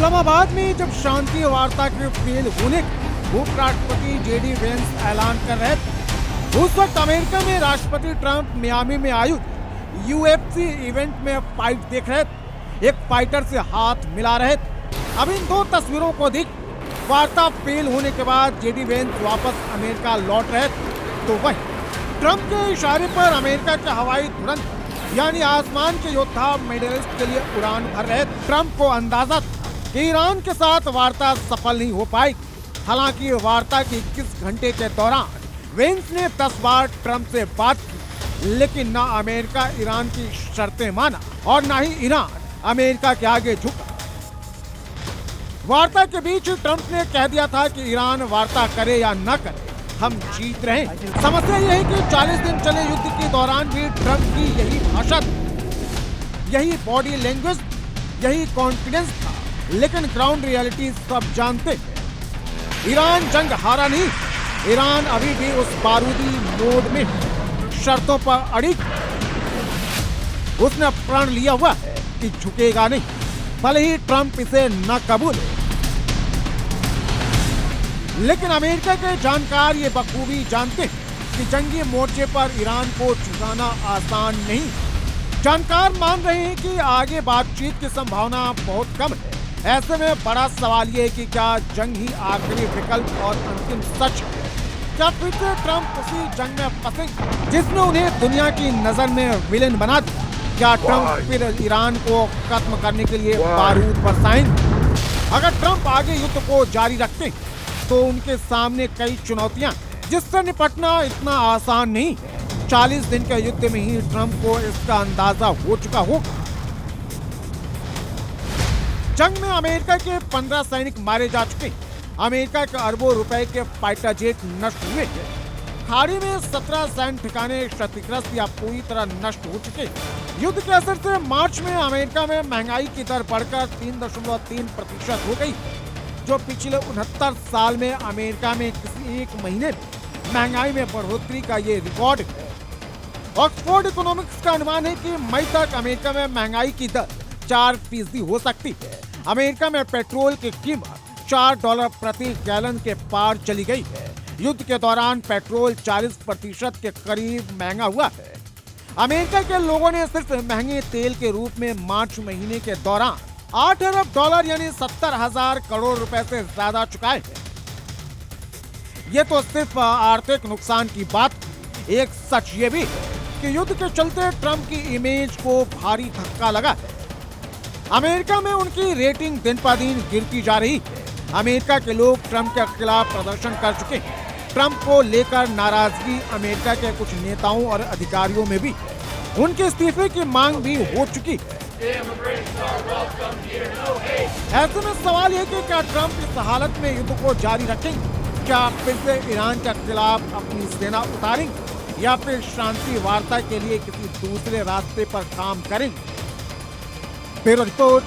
इस्लामाबाद में जब शांति वार्ता के फेल होने का उपराष्ट्रपति जेडी वेंस ऐलान कर रहे थे, उस वक्त अमेरिका में राष्ट्रपति ट्रंप मियामी में आयोजित यूएफसी इवेंट में फाइट देख रहे थे। एक फाइटर से हाथ मिला रहे थे। अब इन दो तस्वीरों को देख वार्ता फेल होने के बाद जेडी वेंस वापस अमेरिका लौट रहे थे, तो वही ट्रंप के इशारे पर अमेरिका के हवाई तुरंत यानी आसमान के योद्धा मेडलिस्ट के लिए उड़ान भर रहे थे। ट्रंप को अंदाजा था कि ईरान के साथ वार्ता सफल नहीं हो पाएगी। हालांकि वार्ता के 21 घंटे के दौरान वेंस ने 10 बार ट्रंप से बात की, लेकिन न अमेरिका ईरान की शर्तें माना और न ही ईरान अमेरिका के आगे झुका। वार्ता के बीच ट्रंप ने कह दिया था कि ईरान वार्ता करे या न करे, हम जीत रहे हैं। समस्या यह है कि 40 दिन चले युद्ध के दौरान भी ट्रंप की यही भाषा, यही बॉडी लैंग्वेज, यही कॉन्फिडेंस था, लेकिन ग्राउंड रियलिटी सब जानते हैं। ईरान जंग हारा नहीं, ईरान अभी भी उस बारूदी मोड में शर्तों पर अड़ी। उसने प्रण लिया हुआ है कि झुकेगा नहीं, भले ही ट्रंप इसे न कबूले। लेकिन अमेरिका के जानकार ये बखूबी जानते हैं कि जंगी मोर्चे पर ईरान को झुकाना आसान नहीं। जानकार मान रहे हैं कि आगे बातचीत की संभावना बहुत कम है। ऐसे में बड़ा सवाल ये है कि क्या जंग ही आखिरी विकल्प और अंतिम सच है? क्या फिर से ट्रंप उसी जंग में फंसेंगे जिसने उन्हें दुनिया की नजर में विलेन बना दिया? क्या ट्रंप फिर ईरान को खत्म करने के लिए बारूद बरसाएंगे? अगर ट्रंप आगे युद्ध को जारी रखते हैं तो उनके सामने कई चुनौतियां जिससे निपटना इतना आसान नहीं है। 40 दिन के युद्ध में ही ट्रंप को इसका अंदाजा हो चुका होगा। जंग में अमेरिका के 15 सैनिक मारे जा चुके हैं। अमेरिका के अरबों रुपए के फाइटर जेट नष्ट हुए हैं। खाड़ी में 17 सैन्य ठिकाने क्षतिग्रस्त या पूरी तरह नष्ट हो चुके हैं। युद्ध के असर से मार्च में अमेरिका में महंगाई की दर बढ़कर 3.3% हो गई, जो पिछले 69 साल में अमेरिका में किसी एक महीने में महंगाई में बढ़ोतरी का ये रिकॉर्ड है। ऑक्सफोर्ड इकोनॉमिक्स का अनुमान है कि मई तक अमेरिका में महंगाई की दर 4% हो सकती है। अमेरिका में पेट्रोल की कीमत $4 प्रति गैलन के पार चली गई है। युद्ध के दौरान पेट्रोल 40% के करीब महंगा हुआ है। अमेरिका के लोगों ने सिर्फ महंगे तेल के रूप में मार्च महीने के दौरान $8 अरब यानी 70,000 करोड़ रुपए से ज्यादा चुकाए हैं। ये तो सिर्फ आर्थिक नुकसान की बात। एक सच ये भी है कि युद्ध के चलते ट्रंप की इमेज को भारी धक्का लगा है। अमेरिका में उनकी रेटिंग दिन पर दिन गिरती जा रही है। अमेरिका के लोग ट्रंप के खिलाफ प्रदर्शन कर चुके हैं। ट्रंप को लेकर नाराजगी अमेरिका के कुछ नेताओं और अधिकारियों में भी है। उनके इस्तीफे की मांग भी हो चुकी है। ऐसे में सवाल है कि क्या ट्रंप इस हालत में युद्ध को जारी रखेंगे? क्या फिर से ईरान के खिलाफ अपनी सेना उतारेंगे या फिर शांति वार्ता के लिए किसी दूसरे रास्ते पर काम करेंगे? Bureau report,